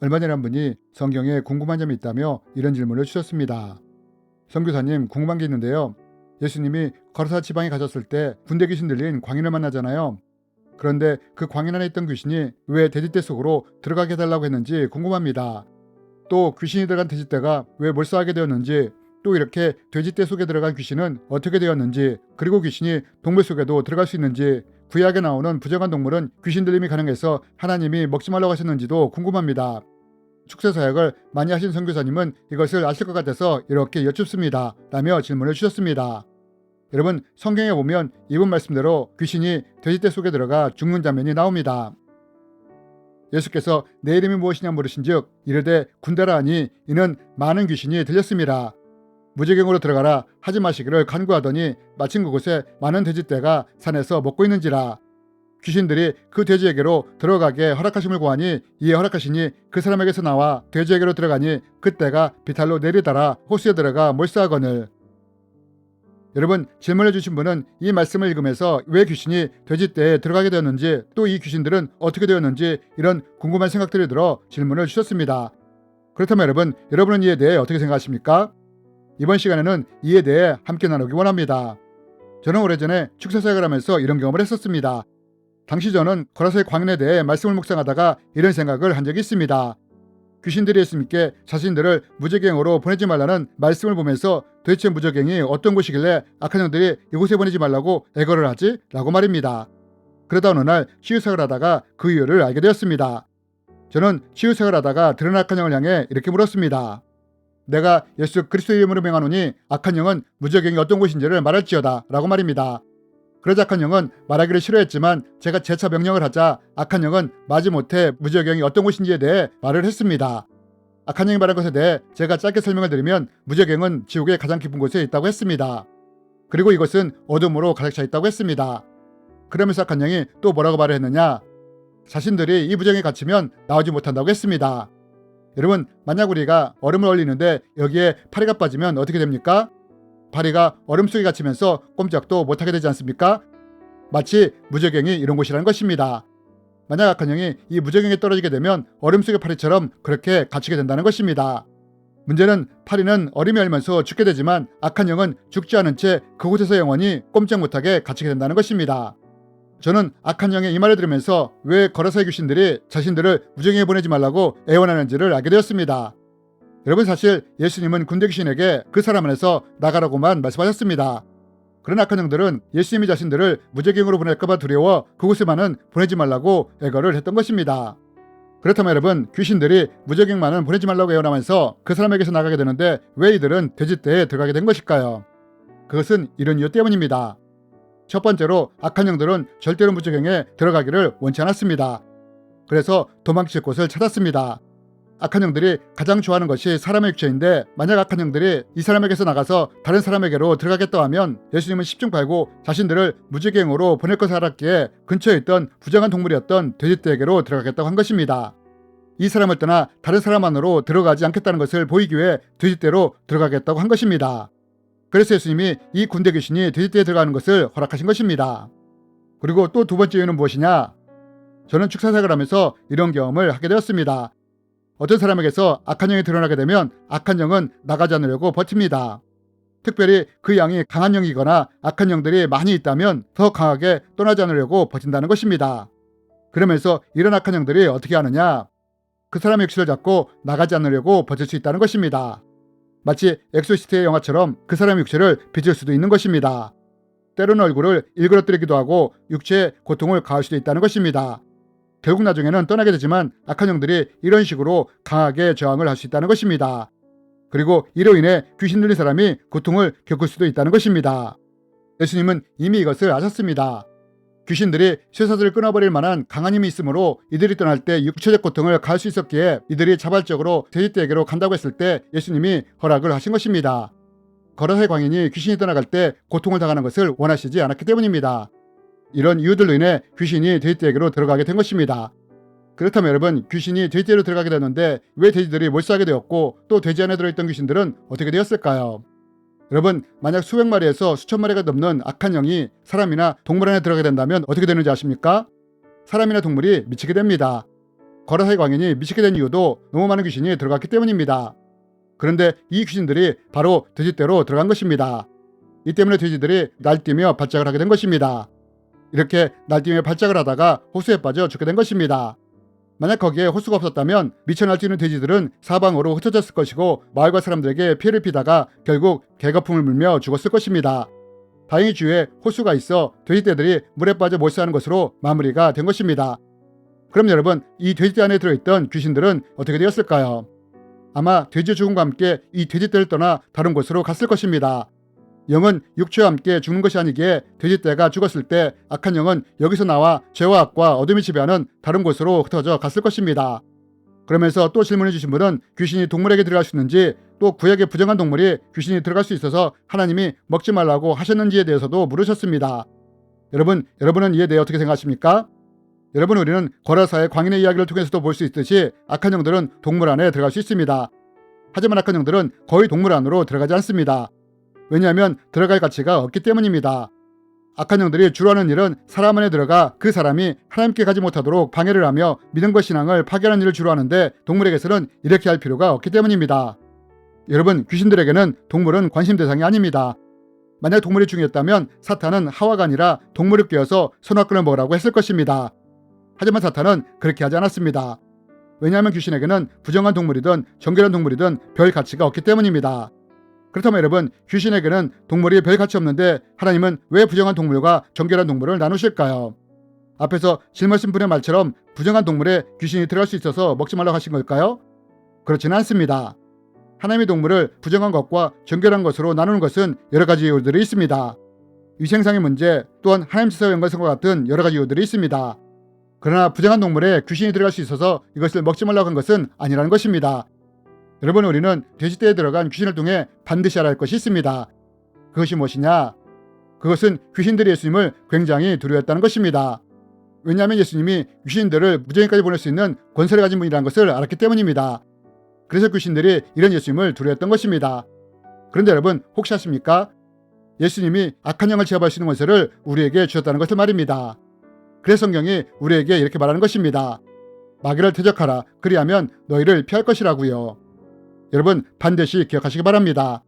얼마 전에 한 분이 성경에 궁금한 점이 있다며 이런 질문을 주셨습니다. 선교사님, 궁금한 게 있는데요. 예수님이 거라사 지방에 가셨을 때 군대 귀신 들린 광인을 만나잖아요. 그런데 그 광인 안에 있던 귀신이 왜 돼지떼 속으로 들어가게 해달라고 했는지 궁금합니다. 또 귀신이 들어간 돼지떼가 왜 몰살하게 되었는지, 또 이렇게 돼지떼 속에 들어간 귀신은 어떻게 되었는지, 그리고 귀신이 동물 속에도 들어갈 수 있는지, 구약에 나오는 부정한 동물은 귀신 들림이 가능해서 하나님이 먹지 말라고 하셨는지도 궁금합니다. 축사사역을 많이 하신 선교사님은 이것을 아실 것 같아서 이렇게 여쭙습니다. 라며 질문을 주셨습니다. 여러분, 성경에 보면 이분 말씀대로 귀신이 돼지떼 속에 들어가 죽는 장면이 나옵니다. 예수께서 내 이름이 무엇이냐 물으신즉 이르되 군대라 하니 이는 많은 귀신이 들렸습니다. 무저갱으로 들어가라 하지 마시기를 간구하더니 마침 그곳에 많은 돼지떼가 산에서 먹고 있는지라. 귀신들이 그 돼지에게로 들어가게 허락하심을 구하니 이에 허락하시니 그 사람에게서 나와 돼지에게로 들어가니 그떼가 비탈로 내리다라 호수에 들어가 몰사하거늘. 여러분, 질문해 주신 분은 이 말씀을 읽으면서 왜 귀신이 돼지떼에 들어가게 되었는지, 또 이 귀신들은 어떻게 되었는지 이런 궁금한 생각들이 들어 질문을 주셨습니다. 그렇다면 여러분은 이에 대해 어떻게 생각하십니까? 이번 시간에는 이에 대해 함께 나누기 원합니다. 저는 오래전에 축사사역을 하면서 이런 경험을 했었습니다. 당시 저는 거라사의 광인에 대해 말씀을 묵상하다가 이런 생각을 한 적이 있습니다. 귀신들이 예수님께 자신들을 무저갱으로 보내지 말라는 말씀을 보면서 도대체 무저갱이 어떤 곳이길래 악한 영들이 이곳에 보내지 말라고 애걸을 하지? 라고 말입니다. 그러다 어느 날 치유사역을 하다가 그 이유를 알게 되었습니다. 저는 치유사역을 하다가 들은 악한 영을 향해 이렇게 물었습니다. 내가 예수 그리스도의 이름으로 명하노니 악한 영은 무저갱이 어떤 곳인지를 말할지어다 라고 말입니다. 그러자 악한 영은 말하기를 싫어했지만 제가 재차 명령을 하자 악한 영은 마지못해 무저갱이 어떤 곳인지에 대해 말을 했습니다. 악한 영이 말한 것에 대해 제가 짧게 설명을 드리면 무저갱은 지옥의 가장 깊은 곳에 있다고 했습니다. 그리고 이것은 어둠으로 가득 차 있다고 했습니다. 그러면서 악한 영이 또 뭐라고 말을 했느냐? 자신들이 이 무저갱에 갇히면 나오지 못한다고 했습니다. 여러분, 만약 우리가 얼음을 얼리는데 여기에 파리가 빠지면 어떻게 됩니까? 파리가 얼음 속에 갇히면서 꼼짝도 못하게 되지 않습니까? 마치 무저갱이 이런 곳이라는 것입니다. 만약 악한 영이 이 무저갱에 떨어지게 되면 얼음 속의 파리처럼 그렇게 갇히게 된다는 것입니다. 문제는 파리는 얼음이 얼면서 죽게 되지만 악한 영은 죽지 않은 채 그곳에서 영원히 꼼짝 못하게 갇히게 된다는 것입니다. 저는 악한 영의 이 말을 들으면서 왜 거라사의 귀신들이 자신들을 무저갱에 보내지 말라고 애원하는지를 알게 되었습니다. 여러분, 사실 예수님은 군대 귀신에게 그 사람 안에서 나가라고만 말씀하셨습니다. 그런 악한 영들은 예수님이 자신들을 무저갱으로 보낼까봐 두려워 그곳에만은 보내지 말라고 애걸을 했던 것입니다. 그렇다면 여러분, 귀신들이 무저갱만은 보내지 말라고 애원하면서 그 사람에게서 나가게 되는데 왜 이들은 돼지떼에 들어가게 된 것일까요? 그것은 이런 이유 때문입니다. 첫 번째로 악한 영들은 절대로 무저갱에 들어가기를 원치 않았습니다. 그래서 도망칠 곳을 찾았습니다. 악한 영들이 가장 좋아하는 것이 사람의 육체인데 만약 악한 영들이 이 사람에게서 나가서 다른 사람에게로 들어가겠다 하면 예수님은 10중 팔구 자신들을 무저갱으로 보낼 것을 알았기에 근처에 있던 부정한 동물이었던 돼지떼에게로 들어가겠다고 한 것입니다. 이 사람을 떠나 다른 사람 안으로 들어가지 않겠다는 것을 보이기 위해 돼지떼로 들어가겠다고 한 것입니다. 그래서 예수님이 이 군대 귀신이 돼지떼에 들어가는 것을 허락하신 것입니다. 그리고 또 두 번째 이유는 무엇이냐? 저는 축사사역을 하면서 이런 경험을 하게 되었습니다. 어떤 사람에게서 악한 영이 드러나게 되면 악한 영은 나가지 않으려고 버팁니다. 특별히 그 양이 강한 영이거나 악한 영들이 많이 있다면 더 강하게 떠나지 않으려고 버틴다는 것입니다. 그러면서 이런 악한 영들이 어떻게 하느냐? 그 사람의 육체를 잡고 나가지 않으려고 버틸 수 있다는 것입니다. 마치 엑소시스트의 영화처럼 그 사람의 육체를 빚을 수도 있는 것입니다. 때로는 얼굴을 일그러뜨리기도 하고 육체에 고통을 가할 수도 있다는 것입니다. 결국 나중에는 떠나게 되지만 악한 영들이 이런 식으로 강하게 저항을 할 수 있다는 것입니다. 그리고 이로 인해 귀신 들린 사람이 고통을 겪을 수도 있다는 것입니다. 예수님은 이미 이것을 아셨습니다. 귀신들이 쇠사슬을 끊어버릴 만한 강한 힘이 있으므로 이들이 떠날 때 육체적 고통을 가할 수 있었기에 이들이 자발적으로 돼지떼에게로 간다고 했을 때 예수님이 허락을 하신 것입니다. 거라사의 광인이 귀신이 떠나갈 때 고통을 당하는 것을 원하시지 않았기 때문입니다. 이런 이유들로 인해 귀신이 돼지떼에게로 들어가게 된 것입니다. 그렇다면 여러분, 귀신이 돼지떼로 들어가게 됐는데 왜 돼지들이 몰수하게 되었고 또 돼지 안에 들어있던 귀신들은 어떻게 되었을까요? 여러분, 만약 수백 마리에서 수천 마리가 넘는 악한 영이 사람이나 동물 안에 들어가게 된다면 어떻게 되는지 아십니까? 사람이나 동물이 미치게 됩니다. 거라사의 광인이 미치게 된 이유도 너무 많은 귀신이 들어갔기 때문입니다. 그런데 이 귀신들이 바로 돼지떼로 들어간 것입니다. 이 때문에 돼지들이 날뛰며 발작을 하게 된 것입니다. 이렇게 날뛰며 발작을 하다가 호수에 빠져 죽게 된 것입니다. 만약 거기에 호수가 없었다면 미쳐 날뛰는 돼지들은 사방으로 흩어졌을 것이고 마을과 사람들에게 피해를 피다가 결국 개거품을 물며 죽었을 것입니다. 다행히 주위에 호수가 있어 돼지떼들이 물에 빠져 몰수하는 것으로 마무리가 된 것입니다. 그럼 여러분, 이 돼지떼 안에 들어있던 귀신들은 어떻게 되었을까요? 아마 돼지의 죽음과 함께 이 돼지떼를 떠나 다른 곳으로 갔을 것입니다. 영은 육체와 함께 죽는 것이 아니기에 돼지떼가 죽었을 때 악한 영은 여기서 나와 죄와 악과 어둠이 지배하는 다른 곳으로 흩어져 갔을 것입니다. 그러면서 또 질문해 주신 분은 귀신이 동물에게 들어갈 수 있는지, 또 구약의 부정한 동물이 귀신이 들어갈 수 있어서 하나님이 먹지 말라고 하셨는지에 대해서도 물으셨습니다. 여러분은 이에 대해 어떻게 생각하십니까? 여러분, 우리는 거라사의 광인의 이야기를 통해서도 볼 수 있듯이 악한 영들은 동물 안에 들어갈 수 있습니다. 하지만 악한 영들은 거의 동물 안으로 들어가지 않습니다. 왜냐하면 들어갈 가치가 없기 때문입니다. 악한 영들이 주로 하는 일은 사람 안에 들어가 그 사람이 하나님께 가지 못하도록 방해를 하며 믿음과 신앙을 파괴하는 일을 주로 하는데, 동물에게서는 이렇게 할 필요가 없기 때문입니다. 여러분, 귀신들에게는 동물은 관심 대상이 아닙니다. 만약 동물이 중요했다면 사탄은 하와가 아니라 동물을 꿰어서 선악과를 먹으라고 했을 것입니다. 하지만 사탄은 그렇게 하지 않았습니다. 왜냐하면 귀신에게는 부정한 동물이든 정결한 동물이든 별 가치가 없기 때문입니다. 그렇다면 여러분, 귀신에게는 동물이 별 가치 없는데 하나님은 왜 부정한 동물과 정결한 동물을 나누실까요? 앞에서 질문하신 분의 말처럼 부정한 동물에 귀신이 들어갈 수 있어서 먹지 말라고 하신 걸까요? 그렇지는 않습니다. 하나님의 동물을 부정한 것과 정결한 것으로 나누는 것은 여러 가지 이유들이 있습니다. 위생상의 문제, 또한 하나님 제사와 연관성과 같은 여러 가지 이유들이 있습니다. 그러나 부정한 동물에 귀신이 들어갈 수 있어서 이것을 먹지 말라고 한 것은 아니라는 것입니다. 여러분, 우리는 돼지떼에 들어간 귀신을 통해 반드시 알아야 할 것이 있습니다. 그것이 무엇이냐? 그것은 귀신들이 예수님을 굉장히 두려워했다는 것입니다. 왜냐하면 예수님이 귀신들을 무저행까지 보낼 수 있는 권세를 가진 분이라는 것을 알았기 때문입니다. 그래서 귀신들이 이런 예수님을 두려워했던 것입니다. 그런데 여러분, 혹시 아십니까? 예수님이 악한 영을 제압할 수 있는 권세를 우리에게 주셨다는 것을 말입니다. 그래서 성경이 우리에게 이렇게 말하는 것입니다. 마귀를 대적하라, 그리하면 너희를 피할 것이라고요. 여러분, 반드시 기억하시기 바랍니다.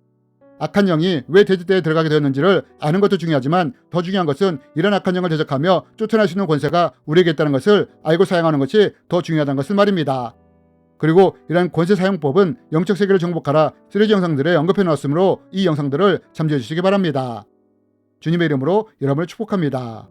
악한 영이 왜 돼지떼에 들어가게 되었는지를 아는 것도 중요하지만 더 중요한 것은 이런 악한 영을 대적하며 쫓아낼 수 있는 권세가 우리에게 있다는 것을 알고 사용하는 것이 더 중요하다는 것을 말입니다. 그리고 이러한 권세 사용법은 영적 세계를 정복하라 시리즈 영상들에 언급해 놓았으므로 이 영상들을 참조해 주시기 바랍니다. 주님의 이름으로 여러분을 축복합니다.